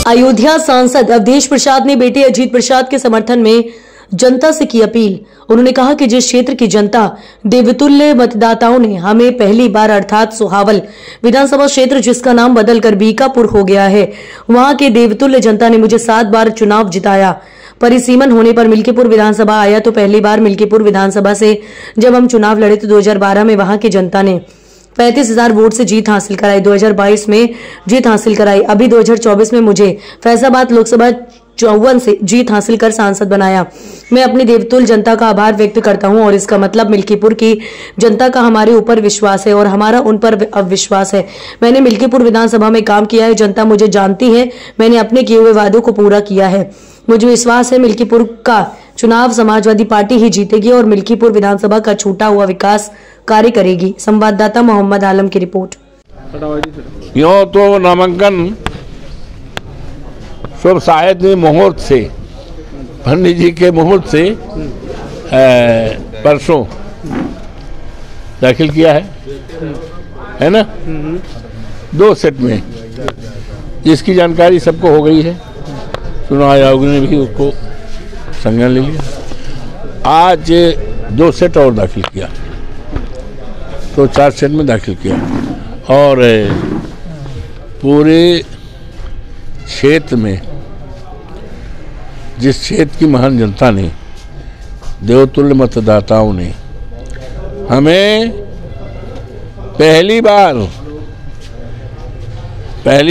अयोध्या सांसद अवधेश प्रसाद ने बेटे अजीत प्रसाद के समर्थन में जनता से की अपील। उन्होंने कहा कि जिस क्षेत्र की जनता देवतुल्य मतदाताओं ने हमें पहली बार अर्थात सोहावल विधानसभा क्षेत्र जिसका नाम बदलकर बीकापुर हो गया है, वहां के देवतुल्य जनता ने मुझे 7 बार चुनाव जिताया। परिसीमन होने पर मिल्कीपुर विधानसभा आया तो पहली बार मिल्कीपुर विधानसभा से जब हम चुनाव लड़े तो 2012 में वहां की जनता ने 35,000 वोट से जीत हासिल कराई, 2022 में जीत हासिल कराई। अभी 2024 में मुझे फैजाबाद लोकसभा 54 से जीत हासिल कर सांसद बनाया। मैं अपनी देवतुल्य जनता का आभार व्यक्त करता हूं और इसका मतलब मिल्कीपुर की जनता का हमारे ऊपर विश्वास है और हमारा उन पर अविश्वास है। मैंने मिल्कीपुर विधानसभा में काम किया है, जनता मुझे जानती है, मैंने अपने किए हुए वादों को पूरा किया है। मुझे विश्वास है मिल्कीपुर का चुनाव समाजवादी पार्टी ही जीतेगी और मिल्कीपुर विधानसभा का छूटा हुआ विकास कार्य करेगी। संवाददाता मोहम्मद आलम की रिपोर्ट। यूँ तो नामांकन शुभ साहित्य ने मुहूर्त से, पंडित जी के मुहूर्त से परसों दाखिल किया है ना, 2 सेट में, जिसकी जानकारी सबको हो गई है। चुनाव आयोग ने भी उसको संज्ञान ले लिया। आज 2 सेट और दाखिल किया तो 4 सेट में दाखिल किया और पूरे क्षेत्र में जिस क्षेत्र की महान जनता ने, देवतुल्य मतदाताओं ने हमें पहली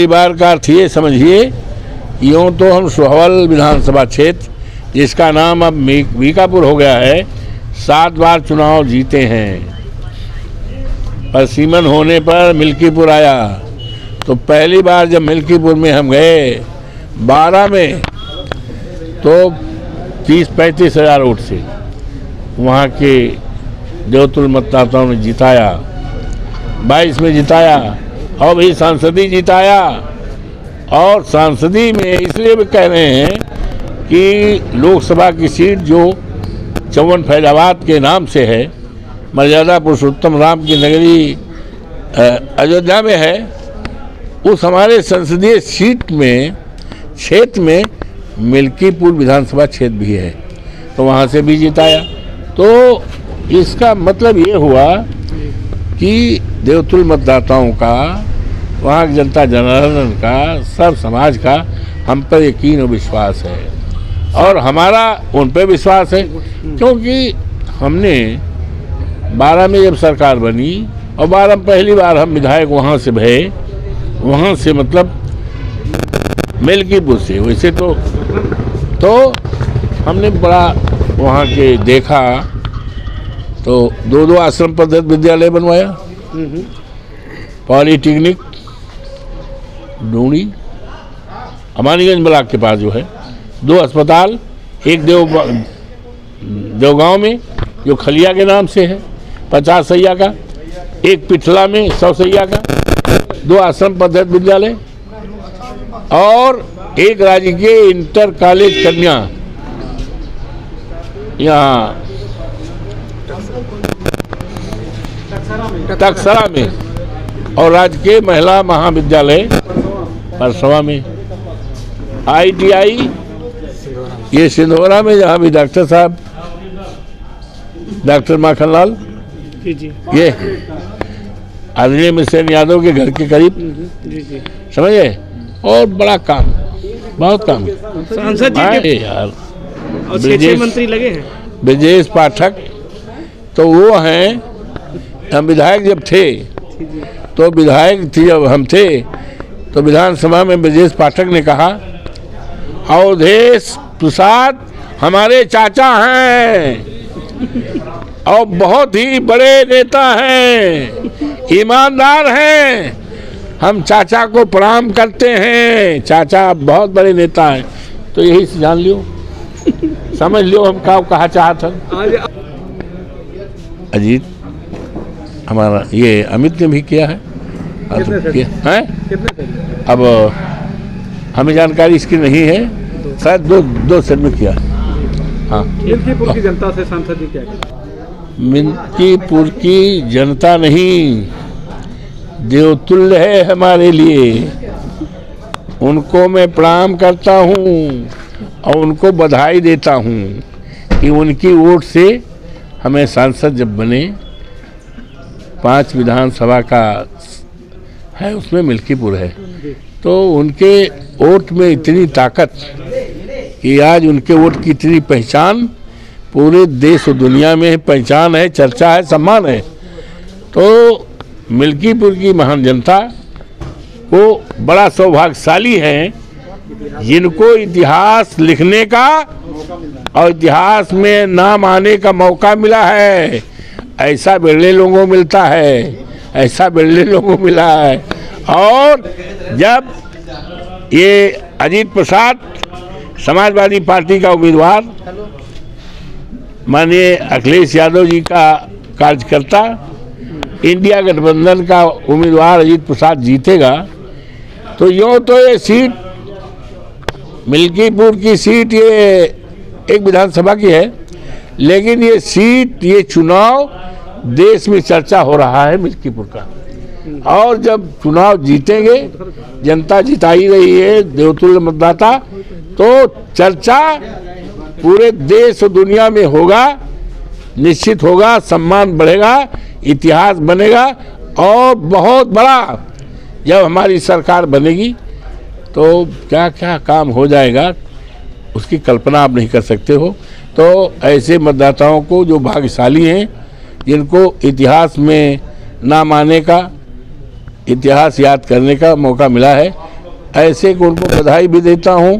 बार का अर्थ ये समझिए, यूँ तो हम सोहावल विधानसभा क्षेत्र जिसका नाम अब बीकापुर हो गया है, 7 बार चुनाव जीते हैं। परिसीमन होने पर मिल्कीपुर आया तो पहली बार जब मिल्कीपुर में हम गए 12 में तो 30-35 हज़ार वोट से वहाँ के देवतुल्य मतदाताओं ने जिताया, 22 में जिताया और भी सांसदी जिताया। और सांसदी में इसलिए भी कह रहे हैं कि लोकसभा की सीट जो 54 फैजाबाद के नाम से है, मर्यादा पुरुषोत्तम राम की नगरी अयोध्या में है, उस हमारे संसदीय सीट में क्षेत्र में मिल्कीपुर विधानसभा क्षेत्र भी है तो वहाँ से भी जिताया। तो इसका मतलब ये हुआ कि देवतुल्य मतदाताओं का, वहाँ की जनता जनार्दन का, सब समाज का हम पर यकीन और विश्वास है और हमारा उन पर विश्वास है, क्योंकि हमने 12 में जब सरकार बनी और 12 में पहली बार हम विधायक वहाँ से भये, वहाँ से मतलब मिल्कीपुर से। वैसे तो हमने बड़ा वहाँ के देखा तो 2 आश्रम पद्धति विद्यालय बनवाया, पॉलीटेक्निक डूंगी अमानीगंज ब्लॉक के पास जो है, 2 अस्पताल, एक देवगांव में जो खलिया के नाम से है 50 सैया का, एक पिठला में 100 सैया का, 2 आश्रम पद्धति विद्यालय और एक राजकीय इंटर कॉलेज कन्या यहाँ टकसरा में और राजकीय महिला महाविद्यालय परसवा में, ITI ये सिंधोरा में, जहाँ भी डॉक्टर साहब डॉक्टर माखनलाल ये आदरणीय मिशन यादव के घर के करीब, समझे। और बड़ा काम, बहुत काम। सांसद जी यार और 6 मंत्री लगे हैं, ब्रजेश पाठक तो वो हैं, हम विधायक जब थे तो विधायक थी जब हम थे तो विधानसभा में ब्रजेश पाठक ने कहा अवधेश प्रसाद हमारे चाचा हैं और बहुत ही बड़े नेता हैं, ईमानदार हैं, हम चाचा को प्रणाम करते हैं, चाचा बहुत बड़े नेता हैं। तो यही से जान लियो, समझ लियो हम क्या कहा चाहते हैं। अजीत हमारा ये अमित ने भी किया है, अब हमें जानकारी इसकी नहीं है, शायद 2 सेट में किया। हाँ, मिल्कीपुर की जनता से सांसद जी क्या कहते हैं? मिल्कीपुर की जनता नहीं, देवतुल्य है हमारे लिए। उनको मैं प्रणाम करता हूँ और उनको बधाई देता हूँ कि उनकी वोट से हमें सांसद जब बने, 5 विधानसभा का है उसमें मिल्कीपुर है, तो उनके वोट में इतनी ताकत कि आज उनके वोट की इतनी पहचान पूरे देश और दुनिया में पहचान है, चर्चा है, सम्मान है। तो मिल्कीपुर की महान जनता को बड़ा सौभाग्यशाली हैं जिनको इतिहास लिखने का और इतिहास में नाम आने का मौका मिला है। ऐसा बिरले लोगों को मिलता है, ऐसा बिरले लोगों को मिला है। और जब ये अजीत प्रसाद समाजवादी पार्टी का उम्मीदवार माननीय अखिलेश यादव जी का कार्यकर्ता, इंडिया गठबंधन का उम्मीदवार अजीत प्रसाद जीतेगा, तो यूँ तो ये सीट मिल्कीपुर की सीट ये एक विधानसभा की है, लेकिन ये सीट, ये चुनाव देश में चर्चा हो रहा है मिल्कीपुर का। और जब चुनाव जीतेंगे, जनता जिता ही रही है, देवतुल्य मतदाता, तो चर्चा पूरे देश और दुनिया में होगा, निश्चित होगा, सम्मान बढ़ेगा, इतिहास बनेगा। और बहुत बड़ा जब हमारी सरकार बनेगी तो क्या क्या काम हो जाएगा उसकी कल्पना आप नहीं कर सकते हो। तो ऐसे मतदाताओं को जो भाग्यशाली हैं, जिनको इतिहास में नाम आने का, इतिहास याद करने का मौका मिला है, ऐसे को उनको बधाई भी देता हूं,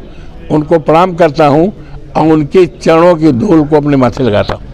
उनको प्रणाम करता हूं और उनके चरणों की धूल को अपने माथे लगाता हूं।